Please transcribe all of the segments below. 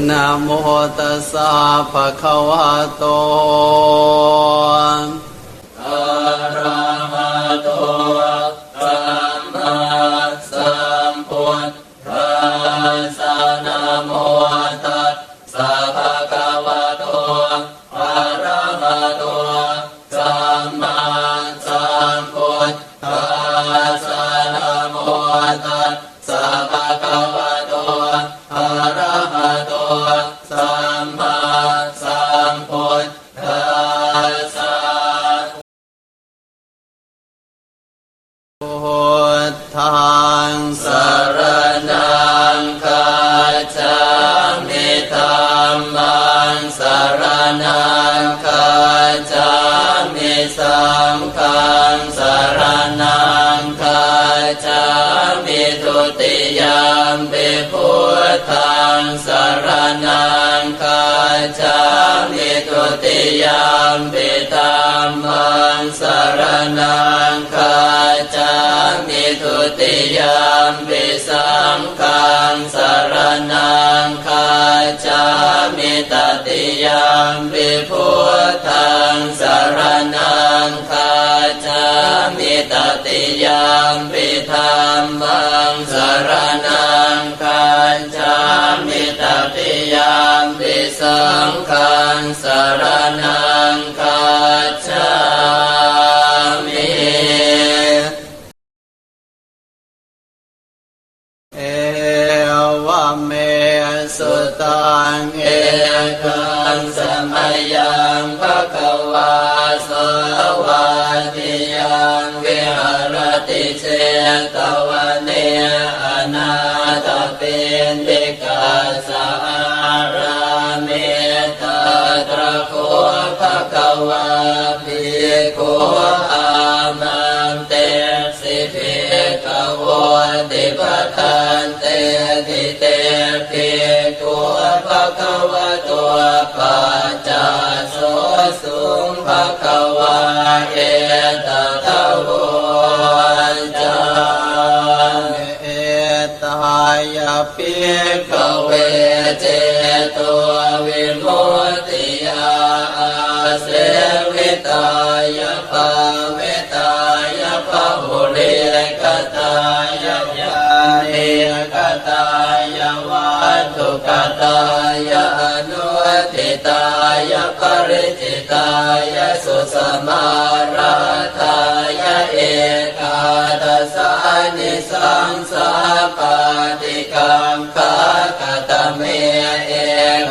นะโมตัสสะภะคะวะโตอะระหะโตสัมมาสัมพุทธัสสะนะโมตัสสะภะคะวะโตอะระหะโตสัมมาสัมพุทธัสสะนะโมตัสสะภะคะวะโตอะระหะโตสัมมาสัมพุทธัสสะพุทธังสรณังคัจฉามิธัมมังสรณังคัจฉามิสังฆังสรณังคัจฉามิทุติยมปิพุทธังสรณังคัจฉามิทุติยมปิธัมมังสรณังคัจฉามิทุติยมปิสังฆังสรณังคัจฉามิตติยมปิพุทธังสรณังคัจฉามิตติยมปิธัมมังสรณังคัจฉามิตติยมปิสังฆังสรณังคัจฉามิเอวเมสุตังเอกังสมัยยังภควาสวาทิยังวิหารติเชตวันเนอนาถปิณฑิกาสารามิตตระโคภควาภิกขุอามันเตสิภิกขโวติปทันเตทิเตภิกขุภควะโตปัจจาโสสุงภควาเอตตะโวจามเอตายาภิกขเวเจโตวิมุตติยาอาเสวิตายาภาเวตายาภาหุเรกตายาญาเนกตายาวัตถุกตายาอนุทิตายาปริจิตายาสุสมาราธายาเอกาทัสสานิสังสาปาติกังคากตเมเอ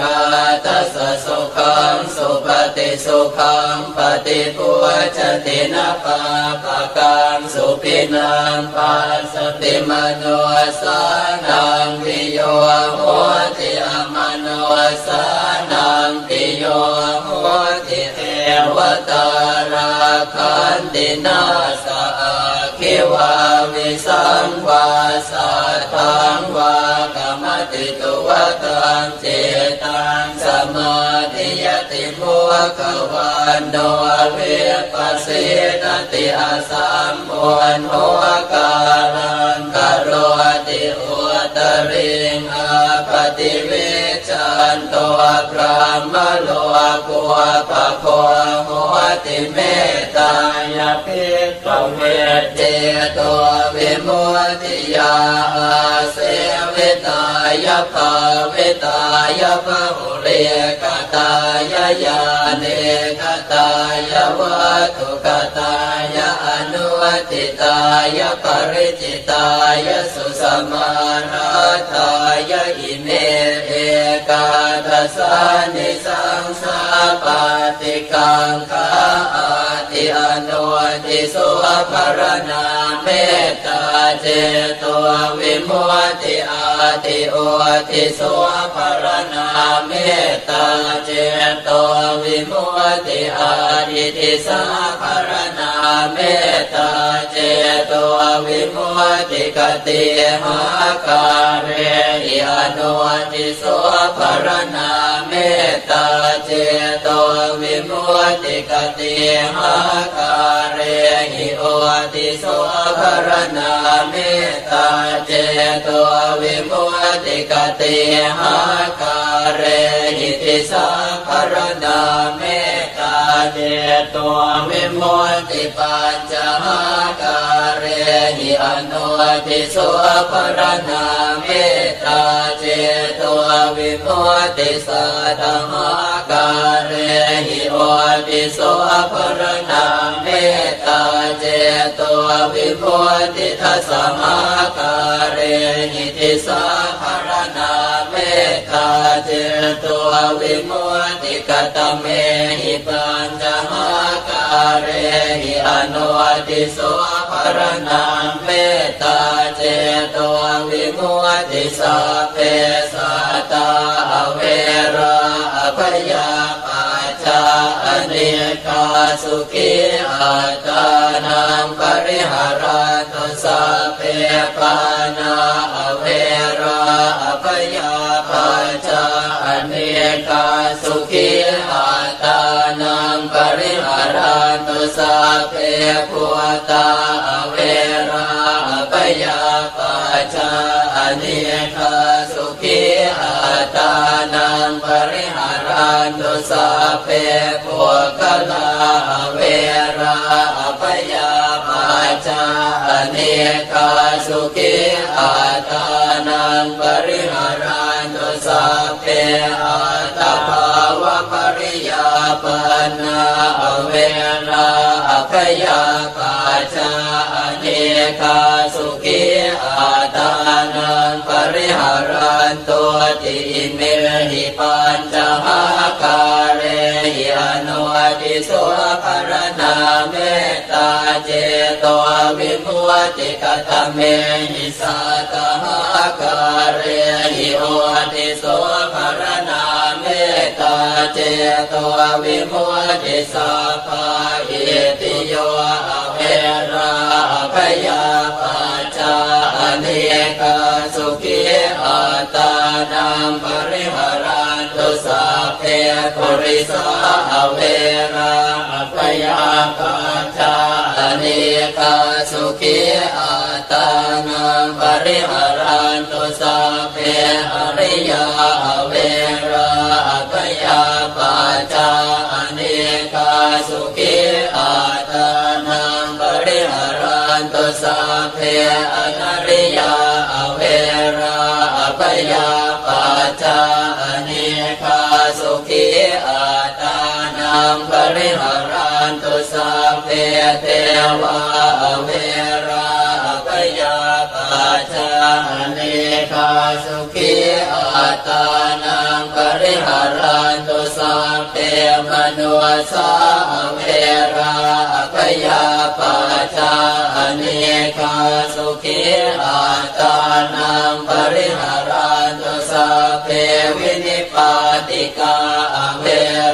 กาทัสสะสุขังสุปฏิสุขังปฏิปุจตินะปาปะกังสุปินังปัสสติมโนสานังปิโยโหติอมโนสานังปิโยโหติเทวตาราคันตินาสาคิวาวิสังวาสัทธังวากรรมติตุวตังเจตังสมาธิยติโมขวันโนเวปัสสิตติอาสัมโอนโหกาลังกโรติอุตริงอาปฏิเวชันโตพระมโลกุปะโคโหติเมตายาภิกขเวเจโตวิมุตติยาอาเสวิตายาภาเวตายาภาหุเรกตายาญาเนกตายาวัตถุกตายาอนุทิตายาปริจิตายาสุสมาราธายาอิเมเอกาทัสสานิสังสาปาติกังคาอาติอนุทิสุภรณาเมตตาเจโตวิมุตติอาติโอติสุภรณาเมตตาเจโตวิมุตติอาติติสาภรณาเมตตาเจโตวิมุตติกติหาคาเรหิอนุติสุภรณาเมตตาเจโตวิมุตติกติหาคาเรหิโอติสุภรณาเมตตาเจโตวิมุตติกติหาคา เรหิติสัพพรณาเมตตาเจโตวิมุตติปัญจหากาเรหิอนุทิสัพพรณาเมตตาเจโตวิมุตติสัตตมากาเรหิโอติสัพพรณาเมตตาเจโตวิมุตติทัสสมาคาเรหิติสัพพรณาเมตตาเจโตวิมุตติกตเมหิปัญจหากาเรหิอนุติสัพพรณาเมตตาเจโตวิมุตติสัพเพสัตตาเวราอภยาปัจจาอเนกาสุขีอัตตานังปริหารันตุสัพเพปานาเวราอภยาปัจจาอเนกาสุขีอัตตานังปริหารันตุสัพเพพุทธาเวราอภยาปัจจาอเนกาสุขีอัตตานังปริหารันตุสัพเพปุคลาเวราอภยาปัจจาอเนกาสุขีอัตตานังปริหารันตุสัพเพอัตตภาวะปริยาปันนาเวราอภยาปัจจาอเนกาสุขีอัตตานังปริหารันตุติเมหิปัญจหากาเรหิอนุติสัพพรณาเมตตาเจโตวิมุตติกตเมหิสัตตหากาเรหิโอติสัพพรณาเมตตาเจโตวิมุตติสัพพะอิติโยเวราอภยาปัจจาอเนกาสุขีอัตตานังปริหารันตุสัพเพปุริสาเวราอภยาปัจจาอเนกาสุขีอัตตานังปริหารันตุสัพเพอริยาเวราอภยาปัจจาอเนกาสุขีอัตตานังปริหารันตุสัพเพอนาริยาเวราอภยาปัจจาอเนกาสุขีอัตตานังปริหารันตุสัพเพเทวาเวราอภยาปัจจาอเนกาสุขีอัตตานังปริหารันตุสัพเพมนุสาเวราอภยาปัจจาอเนกาสุขีอัตตานังปริหารันตุสัพเพวินิปาติกาเว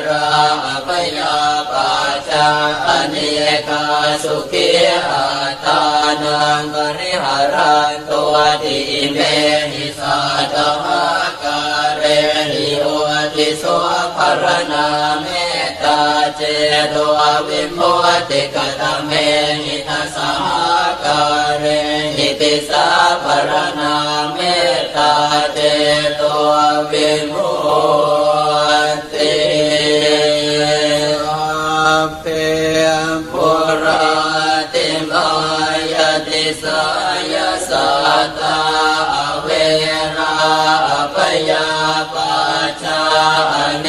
ราอภยาปัจจาอเนกาสุขีอัตตานังปริหารันตุติเมหิสัตตมากาเรหิโอติสัพพรณาเมตตาเจโตวิมุตติกตเมหิทัสสากาเรหิติสัพพรณาเมตตาเจโตวิมุตติสัพเพปุราติมายติสายสัตตาเวราอภยาปัจจาอเน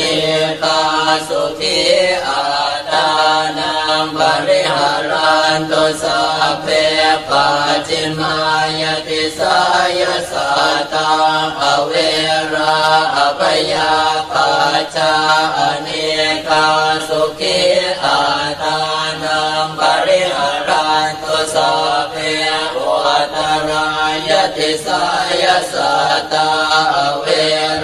กาสุขีอัตตานังปริหารันตุสัพเพปัจจิมายติสายสัตตาเวราอภยาปัจจาอเนกาสุขีอัตตานังปริหารันตุสัพเพวัตรายติสายสัตตาเว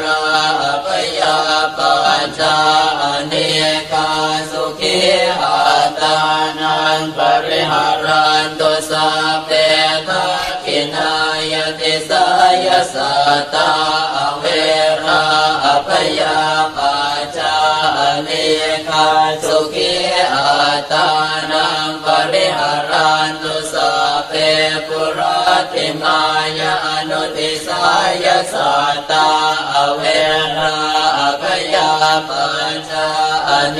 ราอภยาปัจจาอเนกาสุขีอัตตานังปริหารันตุสัพเพทักขินายติสายสัตตาเวราอภยาปัจจาอเนกาสุขีอัตตานังปริหารันตุสัพเพปุราติมายอนุ นุติสายสัตตาอเวราอภยาปัญจาอเน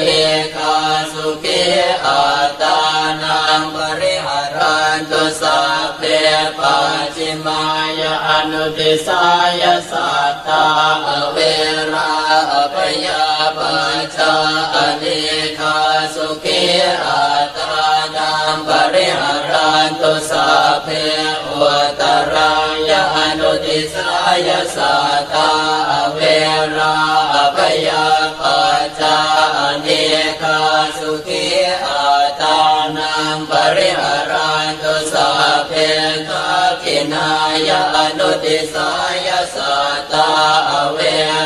กาสุขีอัตตานังปริหารันตุสัพเพปัจฉิมายาอนุติสายสัตตาอเวราอภยาปัญจาอเนกาสุขีอัตตานังปริหารันตุสัพเพอุตรายาอนุติสายสัตตาอเวราอภยาปัจจาอเนกาสุขีอัตตานังปริหารันตุสัพเพทักขินายาอนุติสายสัตตาอเว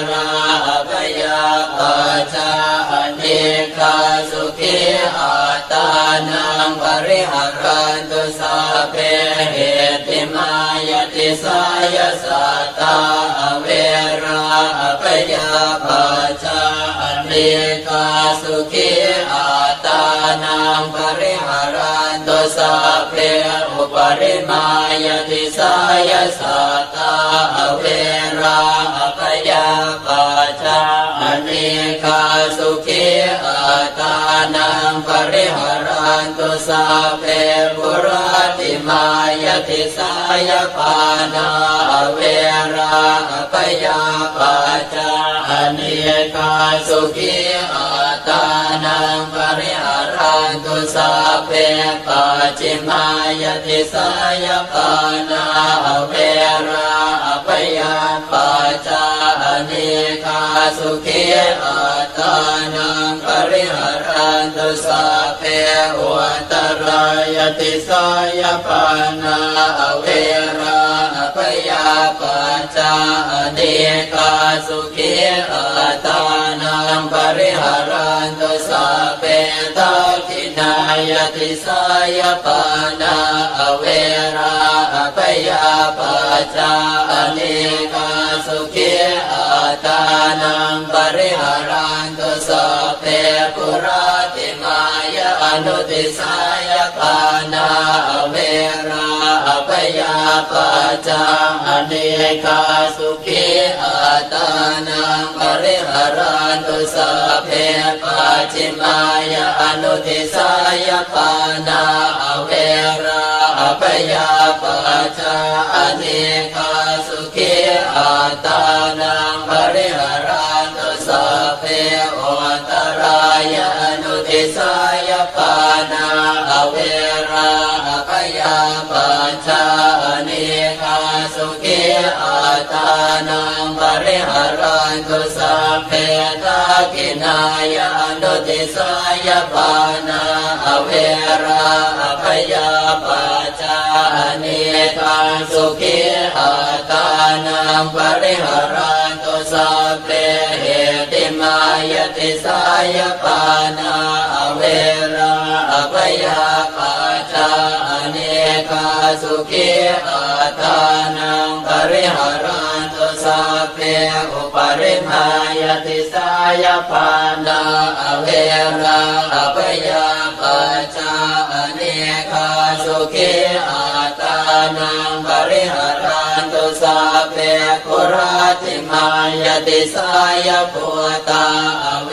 ราอภยาปัจจาอเนกาสุขีอัตตานังปริหารันตุสัพเพเหติมายติสายสัตตาอเวราอภยาปัจจาอเนกาสุขีอัตตานังปริหารันตุสัพเพอุปริมายติสายสัตตาอเวราอภยาปัจจาอเนกาสุขีอัตตานังปริหารันตุสัพเพปุราติมายติสายปานาอเวราอภยาปัจจาอเนกาสุขีอัตตานังปริหารันตุสัพเพปัจฉิมายติสายปานาอเวราอภยาปัจจาอเนกาสุขีอัตตานังปริหารันตุสัพเพอุตรายติสายปานาอเวราอภยาปัจจาอเนกาสุขีอัตตานังปริหารันตุสัพเพทักขินายติสายปานาอเวราอภยาปัจจาอเนกาสุขีอัตตานังปริหารันตุสัพเพปุราติมายาอนุติสายปานาอเวราอภยาปัจจาอเนกาสุขีอัตตานังปริหารันตุสัพเพปัจฉิมายาอนุติสายปานาอเวราอภยาปัจจาอเนกาสุขีอัตตานังปริหารันตุสัพเพอุตรายาอนุติสายปานาอเวราอภยาปัจจาอเนกาสุขีอัตตานังปริหารันตุสัพเพทักขินายาอนุติสายปานาอเวราอภยาปัจจาอเนกาสุขีอัตตานังปริหารันตุสัพเพเหติมายติสายปานาอเวราอภยาปัจจาอเนกาสุขีอัตตานังปริหารันตุสัพเพอุปริมายติสายปานาอเวราอภยาปัจจาอเนกาสุขีอัตตานังปริหารันตุสัพเพปุราติมายติสายปุตตาอเว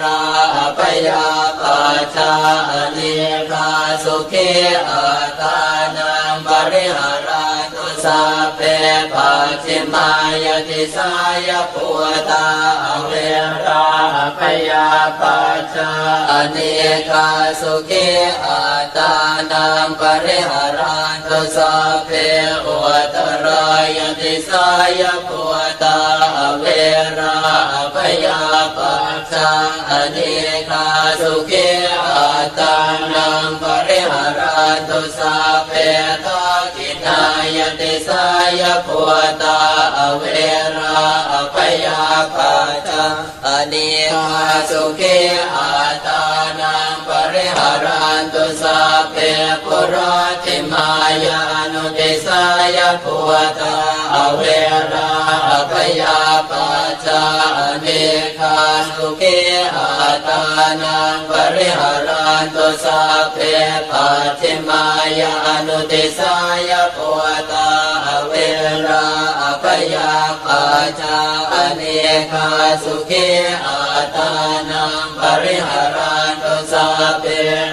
ราอภยาปัจจาอเนกาสุขีอัตตานังปริหารันตุสัพเพปัจฉิมายติสายปุตตาอเวราอภยาปัจจาอเนกาสุขีอัตตานังปริหารันตุสัพเพอุตรายติสายปุตตาอเวราอภยาปัจจาอเนกาสุขีอัตตานังปริหารันตุสัพเพทักขินายติสายปุตตาอเวราอภยาปัจจาอเนกาสุขีอัตตานังปริหารันตุสัพเพปุราติมายานุติสายปุตตาอเวราอภยาปัจจาอเนกาสุขีอัตตานังปริหารันตุสัพเพปัจฉิมายานุติสายปุตตาอเวรา ปัจจาอเนกาสุขีอัตานังปริหารันตุสัพเพ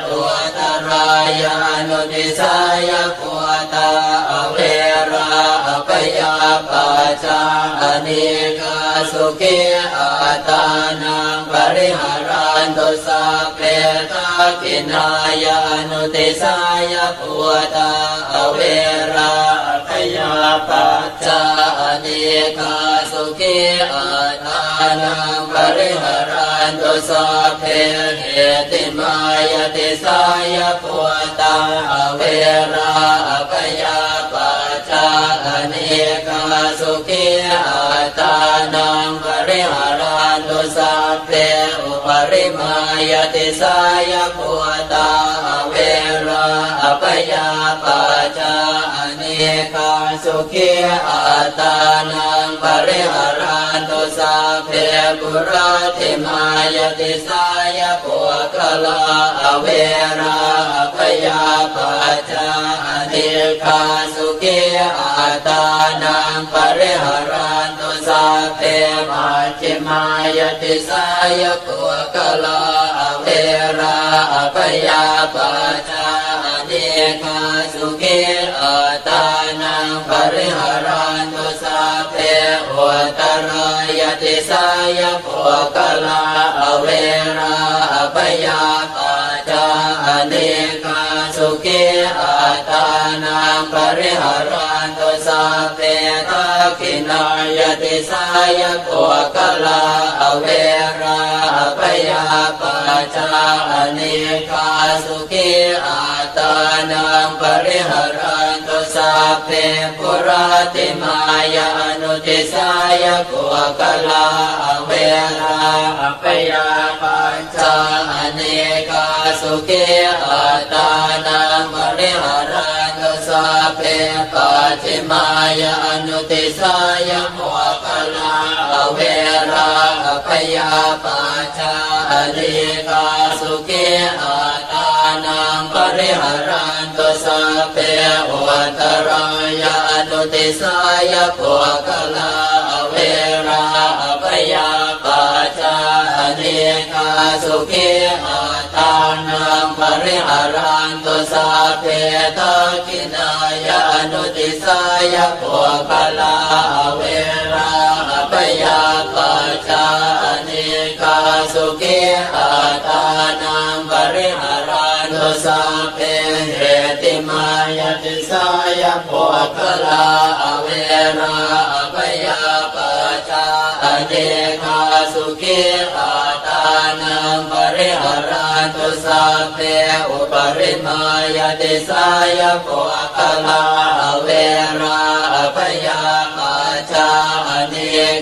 อุตรายานุติสายปุตตาอเวราอภยาปัจจาอเนกาสุขีอัตานังปริหารันตุสัพเพทักขินายานุติสายปุตตาอเวราอภยาปัจจาอเนกาสุขีอัตานังปริหารันตุสัพเพเหติมายติสายปุตตาอเวราอภยาปัจจาอเนกาสุขีอัตานังปริหารันตุสัพเพอุปริมายติสายปุตตาอเวราอภยาปัจจาอเนกาสุขีอัตานังปริหารันตุสัพเพปุราติมายติสายปุคลาอเวราอภยาปัจจาอเนกาสุขีอัตานังปริหารันตุสัพเพมัจฉิมายติสายปุคลาอเวราอภยาปัจจาอเนกาสุขีอัตานังปริหารันตุสัพเพอุตรายติสายปุคลาอเวราอภยาปัจจาอเนกาสุขีอัตานังปริหารันตุสัพเพทักขินายติสายปุคลาอเวราอภยาปัจจาอเนกาสุขีอัตานังปริหารันตุสัพเพปุราติมายานุติสายปุคลาอเวราอภยาปัจจาอเนกาสุขีอัตานังปริหารันตุสัพเพปัจฉิมายานุติสายปุคลาอเวราอภยาปัจจาอเนกาสุขีอัตานังปริหารันตุสัพเพอุตรายานุติสายปุคลาอเวราอภยาปัจจาอเนกาสุขีอัตานังปริหารันตุสัพเพทักขินายานุติสายปุคลาอเวราอภยาปัจจาอเนกาสุขีอัตานังปริหารันตุสัพเพเหติมายติสายปุคลาอเวราอภยาปัจจาอเนกาสุขีอัตานังปริหารันตุสัพเพอุปริมายติสายปุคลาอเวราอภยาปัจจาอเน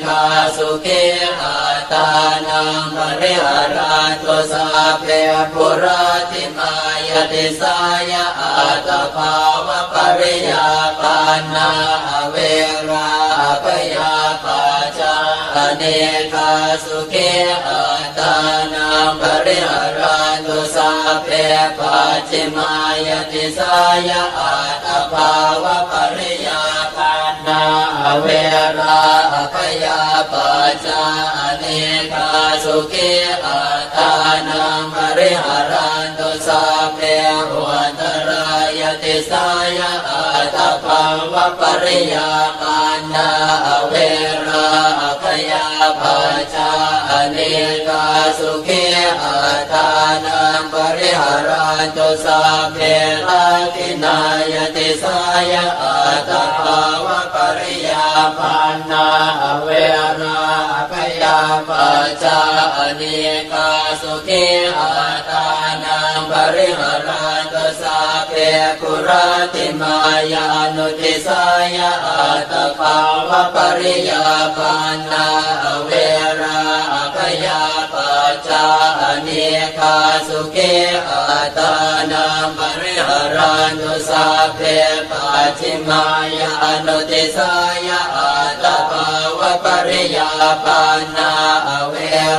กาสุขีอัตานังปริหารันตุสัพเพปุราติมายติสายอัตภาวะปริยาปันนาอเวราอภยาปัจจาอเนกาสุขีอัตานังปริหารันตุสัพเพปัจฉิมายติสายอัตภาวะปริยาปันนาอเวราอภยาปัจจาอเนกาสุขีอัตานังปริหารันตุสัพเพอุตรายติสายอัตภาวะปริยาปันนาอเวราอภยาปัจจาอเนกาสุขีอัตานังปริหารันตุสัพเพทักขินายติสายอัตภาวะปริยาปันนาอเวราอภยาปัจจาอเนกาสุขีอัตานังปริหารันตุสัพเพปุราติมายานุติสายอัตภาวะปริยาปันนาอเวราอภยาปัจจาอเนกาสุขีอัตานังปริหารันตุสัพเพปัจฉิมายานุติสายอัตภาวะปริยาปันนาอเว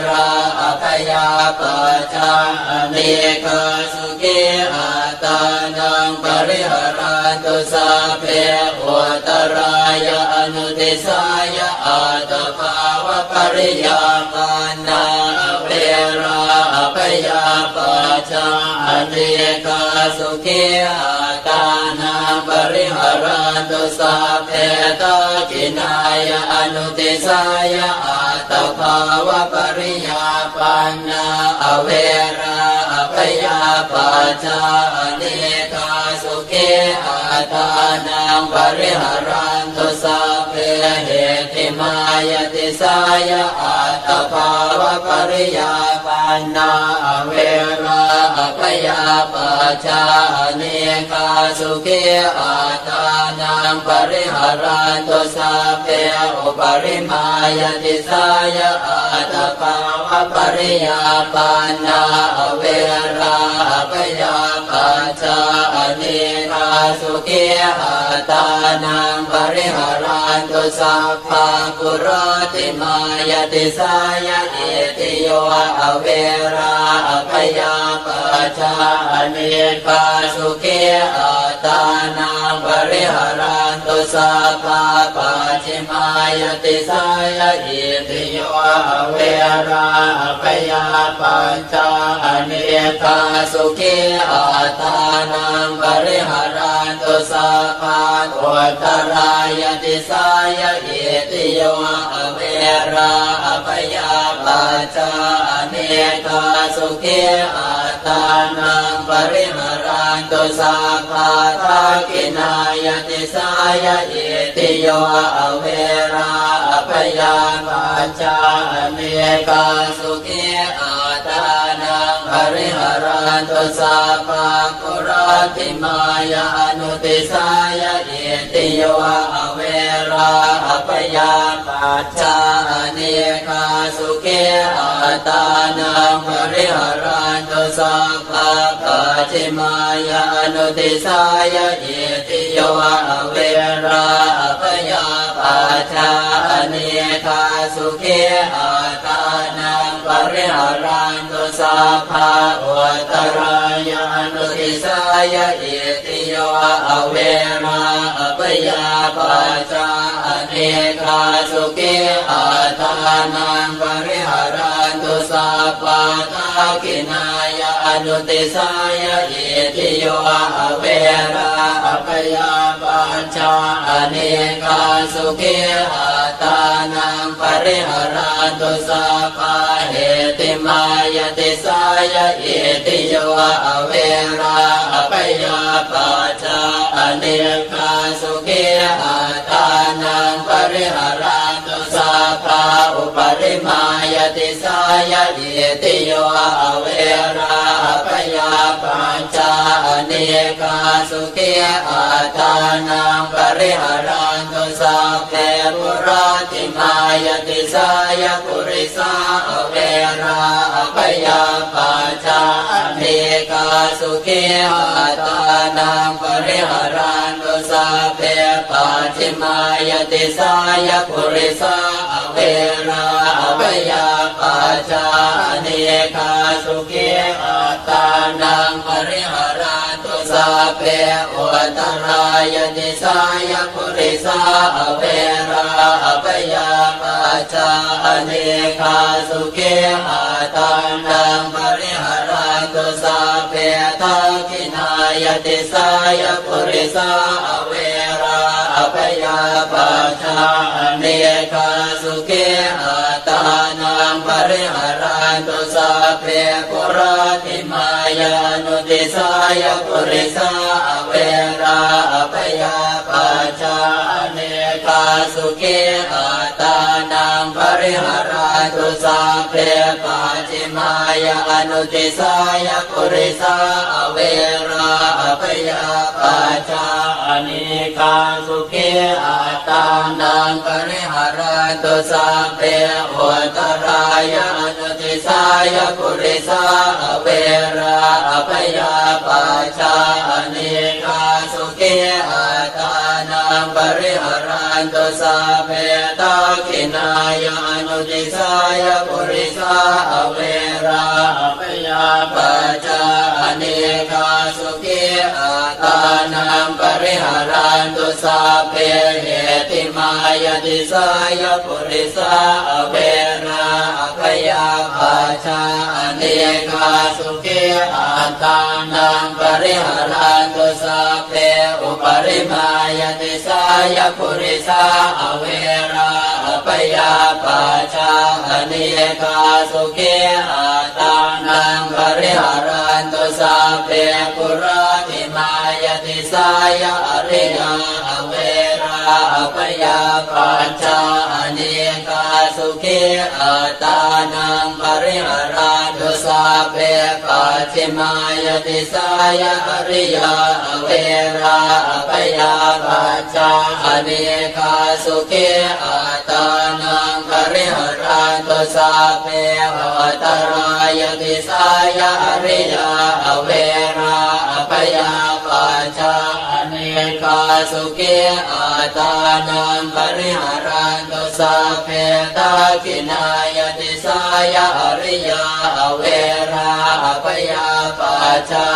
ราอภยาปัจจาอเนกาสุขีอัตานังปริหารันตุสัพเพอุตรายานุติสายอั ตภาวะปริยาปานาเวราพยาปัจจาเนกาสุขีอาตานาปริหารันตุสัพเพตากินายะอนุติสายะอาตภาวะปริยาปันนาอเวราพยาปัจจาเนกาสุขีอาตานังปริหารันตุสัพเพเหติมายติสายะอาตภาวะปริยาปันนาอเวราพยาปัจจาเนกาสุขีอาตานังปริหารันตุสัพเพอุปริมายติสายะอาตภาวะปริยาปันนาอเวราพยาปัจจาเนกาสุขีอาตานังปริหารันตุสัพพะปุโรติมายติสายะเอติโยอเวราพยาปัจจาเนกาสุขีอาตานังปริหารันตุสัพพะปัจฉิมายติสายะเอติโยอเวราพยาปัจจาเนกาสุขีอาตานังปริหารันตุสัพพะอุตตรายติสายะเอติโยอเวราพยาปัจจาเนกาสุขีอาตานังปริหารันตุสัพพะทักขินายติสายะเอติโยอเวราพยาปัจจาเนกาสุขีอาตานังปริหารันตุสัพพะปุโรติมายานุติสายะเอติโยอเวราพยาปัจจาเนกาสุขีอาตานังปริหารันตุสัพพะปัจฉิมายานุติสายะเอติโยอเวราพยาปัจจาเนกาสุขีอาตานังปริหารันตุสัพพะอุตตรายานุติสายะเอติโยอเวราพยาปัจจาเนกาสุขีอาตานังปริหารันตุสัพพะทักขินายะอนุติสายะเอติโยอเวราพยาปัจจาเนกาสุขีอาตานังปริหารันตุสัพพะเหติมายติสายะเอติโยอเวราพยาปัจจาเนกาสุขีอาตานังปริหารันตุสัพพะอุปริมายติสายะเอติโยอเวราพยาปัจจาเนกาสุขีอาตานังปริหารันตุสัพเพปุโรติมายติสายะปุริสาอเวราพยาปัจจาเนกาสุขีอาตานังปริหารันตุสัพเพปัจฉิมายติสายะปุริสาอเวราพยาปัจจาเนกาสุขีอาตานังปริหารันตุสัพเพอุตตรายติสายะปุริสาอเวราพยาปัจจาเนกาสุขีอาตานังปริหารันตุสัพเพทักขินายติสายะปุริสาอเวราพยาปัจจาเนกาสุขีอาตานังปริหารันตุสัพเพปุโรติมายานุติสายะปุริสาอเวราพยาปัจจาเนกาสุขีอาตานังปริหารันตุสัพเพปัจฉิมายานุติสายะปุริสาอเวราพยาปัจจาเนกาสุขีอาตานังปริหารันตุสัพเพอุตตรายานุติสายะปุริสาอเวราพยาปัจจาเนกาสุขีอาตานังปริหารันตุสัพเพทักขินายานุติสายะปุริสาอเวราพยาปัจจาเน เนกาสุขีอัตานังปริหารันตุสัพเพเหติมายติสายปุริสาเวราพยาปัจจาเนกาสุขีอัตานังปริหารันตุสัพเพอุปริมายติสายปุริสาเวราพยาปัจจาเนกาสุขีอัตานังปริหารันตุสัพเพปุราติมายติสายอริยเวราพยาปัจจาเนกาสุขีอัตานังปริหารันตุสัพเพปัจฉิมายติสายอริยเวราพยาปัจจาเนกาสุขีอัตานังปริหารันตุสัพเพอัตตรายติสายอริยเวราพยาปัจจาเนกาสุขีอัตานังปริหารันตุสัพเพทักขินายติสายอริยเวราพยาปัจจา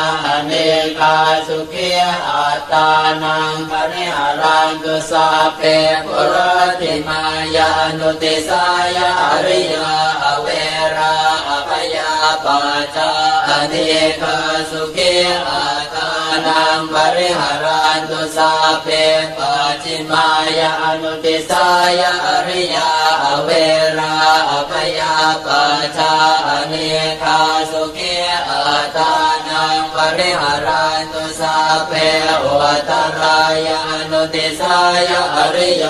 เนกาสุขีอัตานังปริหารันตุสัพเพปุราติมายานุติสายอริยเวราพยาปัจจาเนกาสุขีอัตานังปริหารันตุสัพเพปัจฉิมายานุติสายอริยเวราพยาปัจจาเนกาสุขีอัตานังปริหารันตุสัพเพวัตรายานุติสายอริย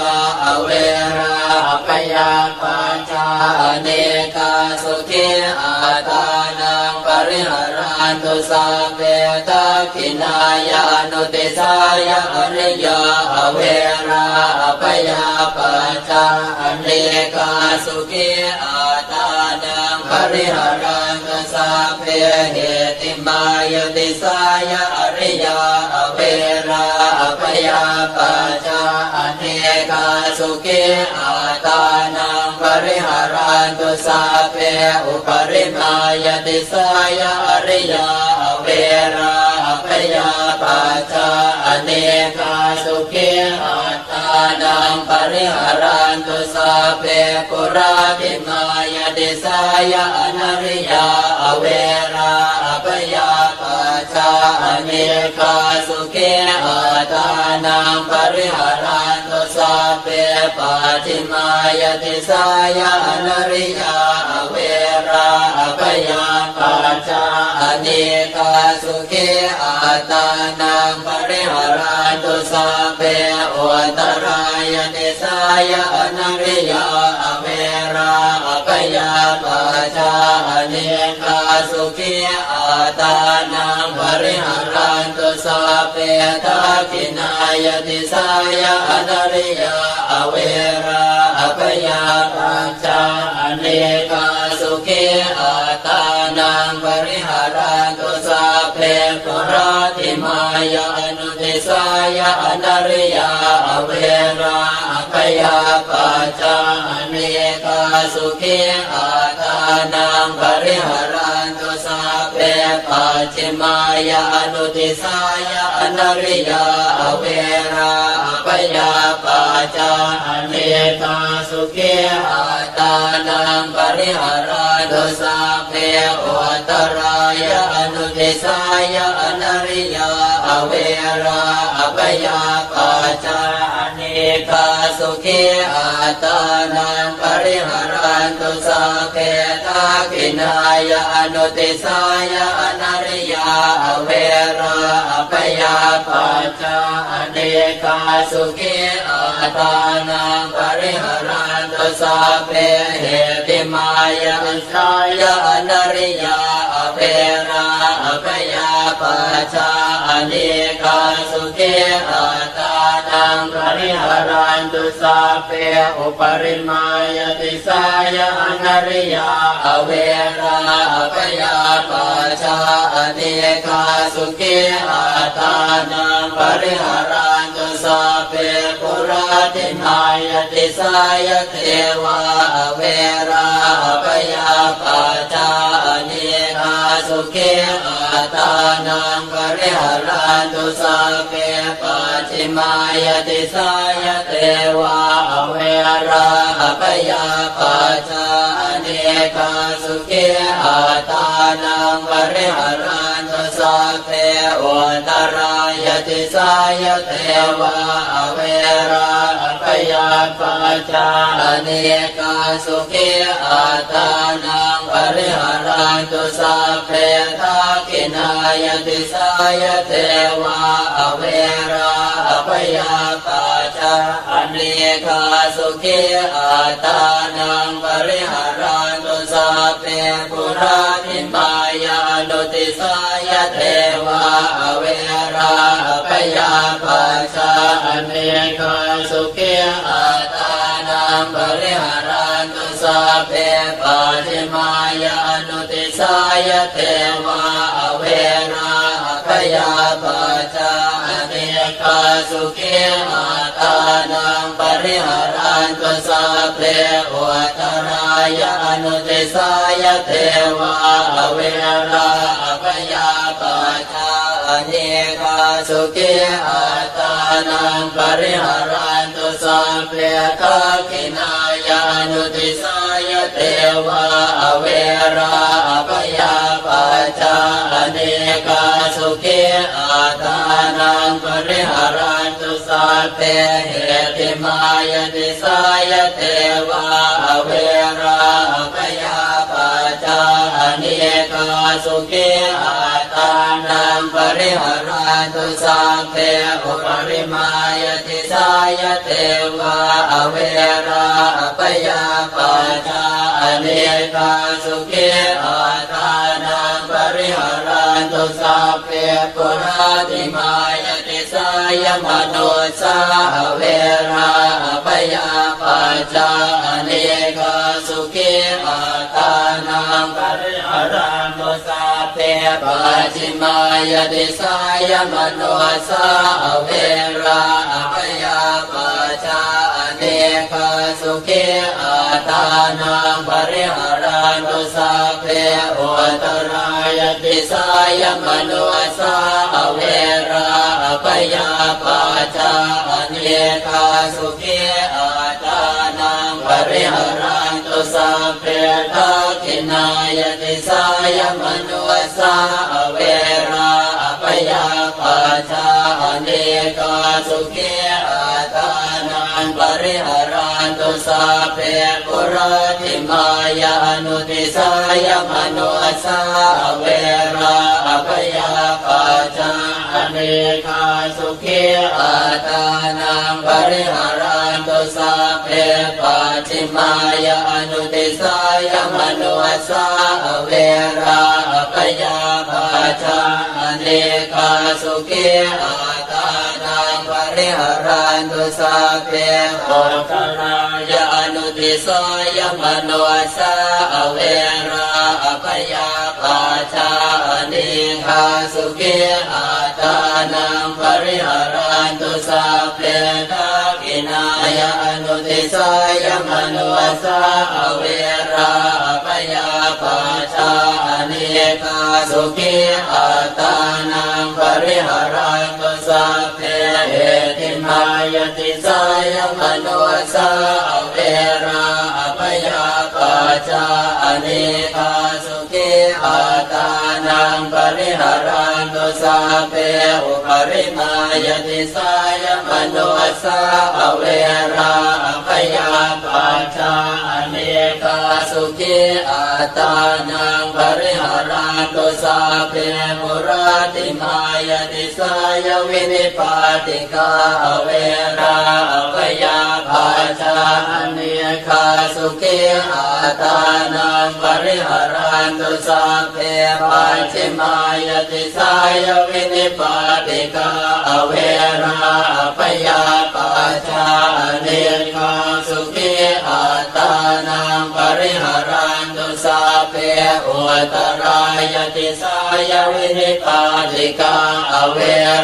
เวราพยาปัจจาเนกาสุขีอัตานังปริหารันตุสัพเพทักขินายานุติสายอริยเวราพยาปัจจาเนกาสุขีอัตานังปริหารันตุสัพเพเหติมายติสายอริยเวราพยาปัจจาเนกาสุขีอัตานังปริหารันตุสัพเพอุปริมายติสายอริยเวราพยาปัจจาเนกาสุขีอัตานังปริหารันตุสัพเพปุราติมายติสายอนริยเวราพยาปัจจาเนกาสุขีอัตานังปริหารันตุสัพเพปัจฉิมายติสายอนริยเวราพยาปัจจาเนกาสุขีอัตานังปริหารันตุสัพเพวัตรายติสายอนริยเวราพยาปัจจาเนกาสุขีอัตานังปริหารันตุสัพเพทักขินายติสายอนริยเวราพยาปัจจาเนกาสุขีอัตานังปริหารันตุสัพเพปุราติมายานุติสายอนริยเวราพยาปัจจาเนกาสุขีอัตานังปริหารันตุสัพเพปัจฉิมายานุติสายอนริยเวราพยาปัจจาเนกาสุขีอัตานังปริหารันตุสัพเพวัตรายานุติสายอนริยเวราพยาปัจจาเนกาสุขีอัตานังปริหารันตุสัพเพทักขินายานุติสายอนริยเวราพยาปัจจาเนกาสุขีอัตานังปริหารันตุสัพเพเหติมายาสายอนริยเวราพยาปัจจาเนกาสุขีอัตานังปริหารันตุสัพเพอุปริมายติสายอนริยเวราพยาปัจจาเนกาสุขีอัตานังปริหารันตุสัพเพปุราติมายติสายเทวาเวราพยาปัจจาเนกา สุขีอัตานังปริหารันตุสัพเพปัจฉิมายติสายเตวะอเวราอภยาปัจจาเนกาสุขีอัตานังปริหารันตุสัพเพอุตรายติสายเตวะอเวราอภยาปัจจาเนกาสุขีอัตานังปริหารันตุสัพเพทักขินายติสายเทวะอเวราอภยาปัจจาเนกาสุขีอัตานังปริหารันตุสัพเพปุราทิมายานุติสายเทวะอเวราอภยาปัจจาเนกาสุขีอัตานังปริหารันตุสัพเพปัจฉิมายานุติสายเทวะอเวราอภยาปัจจาเนกาสุขีอัตานังปริหารันตุสัพเพอุตรายานุติสายเทวะอเวราอภยาปัจจาเนกาสุขีอัตานังปริหารันตุสัพเพทักขินายานุติสายเทวะอเวราอภยาปัจจาเนกาสุขีอัตานังปริหารันตุสัพเพเหติมายติสายเทวะอเวราอภยาปัจจาเนกาสุขีอัตานังปริหารันตุสัพเพอุปริมายติสายเทวะอเวราอภยาปัจจาเนกาสุขีอัตานังปริหารันตุสัพเพปุราติมายติสายมโนสาเวราอภยาปัจจาเนกาสุขีอัตานังปริหารันตุสัพเพปัจฉิมายติสายมโนสาเวราอภยาปัจจาเนกาสุขีอัตานังปริหารันตุสัพเพอุตรายติสายมโนสาเวราอภยาปัจจาเนกาสุขีอัตานังปริหารันตุสัพเพทักขินายติสายมโนสาเวราอภยาปัจจาเนกาสุขีอัตานังปริหารันตุสัพเพปุราทิมายานุติสายมโนสาเวราอภยาปัจจาเนกาสุขีอัตานังปริหารันตุสัพเพปัจฉิมายานุติสายมโนสาเวราอภยาปัจจาเนกาสุขีอัตานังปริหารันตุสัพเพอุตรายานุติสายมโนสาเวราอภยาปัจจาเนกาสุขีอัตานังปริหารันตุสัพเพทักขินายานุติสายมโนสาเวราอภยาปัจจาเนกาสุขีอัตานังปริหารันตุสัพเพเหติมายติสายมโนสาเวราอภยาปัจจาเนกาสุขีอัตานังปริหารันตุสัพเพอุปริมายติสายมโนสาเวราอภยาปัจจาเนกาสุขีอัตานังปริหารันตุสัพเพปุราติมายติสายวินิปาติกาเวราอภยาปัจจาเนกาสุขีอัตานังปริหารันตุสัพเพปัจฉิมายติสายวินิปาติกาเวราอภยาปัจจาเนกาสุขีอัตานังปริหารันตุสัพเพอุตรายติสายวินิปาติกาเว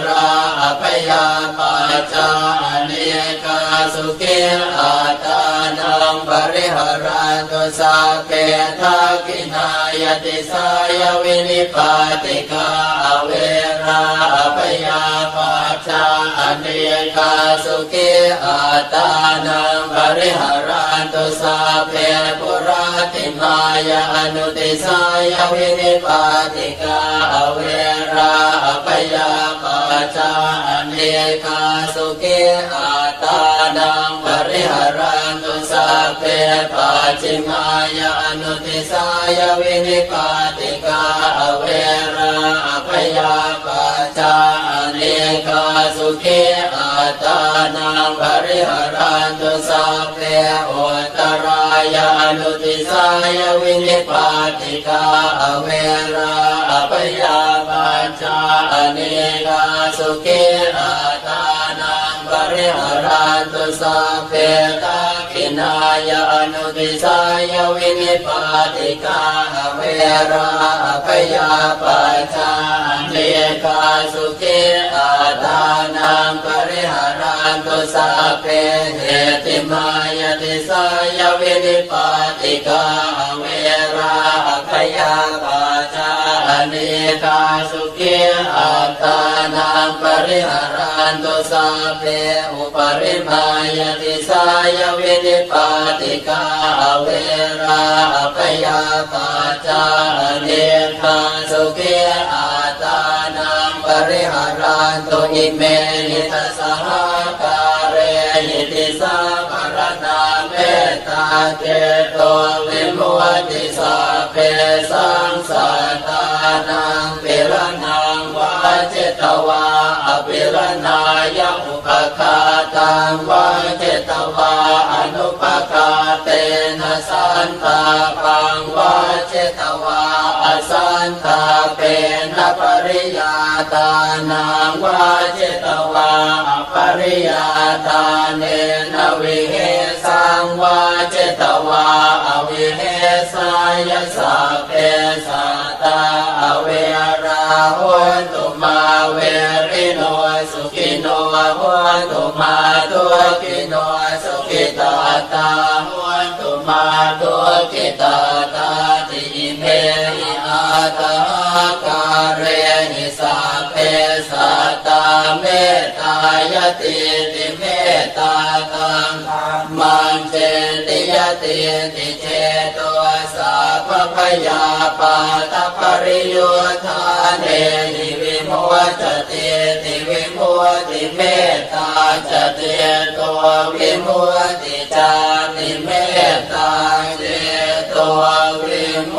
ราอภยาปัจจาเนกาสุขีอัตานั นังปริหารันตุสัพเพทักขินายติสายวินิปาติกาเวราปยาปัจจาอเนกาสุขิอัตตานังปริหารันตุสัพเพปุราติมายาอนุติสายวินิปาติกาเวราปยาปัจจาอเนกาสุขิอัตตานังปริหารันตุสัพเพปัจจิมายาอนุติสายวินิปาติกาเวราปยาปัจจาอเนกาสุขิอัตตานังปริหารันตุสัพเพอุตตรายานุติสายวินิปาติกาเวราปยาปัจจาอเนกาสุขิอัตตานังปริหารันตุสัพเพทักขินายานุติสายวินิปาติกาเวราปยาปัจจาอเนกาสุขิอัตตานังปริหารันตุสัพเพเหติมายติสายวินิปาติกาเวราปยาปัจจาอเนกาสุขิอัตตานังปริหารันตุสัพเพอุปริมายติสายวินิปาติกาเวราปยาปัจจาอเนกาสุขิอัตตานังปริหารันตุอิเมหิตสหการเรหิติสาภรณาเมตตาเจโตวิมุตติสัพเพสังสัตตานังปิรนังวาเจตวาอภิรณายะอุปคาตังวาเจตวาอนุปคาเตนะสันตาปังวาเจตวาอสันตาเปนะปริยาตานังวาเจตวาอปริยาตาเนนะวิเหสังวาเจตวาอวิเหสายสัพเพสัตตาเวราหุนตุมาเวริโนสุขิโนหุนตุมาตุกิโนสุขิตาตาหุนตุมาตุกิตาตาติเมหิอาตาการเรหิสัพเพสัตตาเมตตายติติเมตตาตังมันเจติยติติเจโตสัพพยาปาตปริโยธาเนหิวิโมจติติวิโมติเมตตาจติตัววิโมติจาติเมตตาเจตัววิโม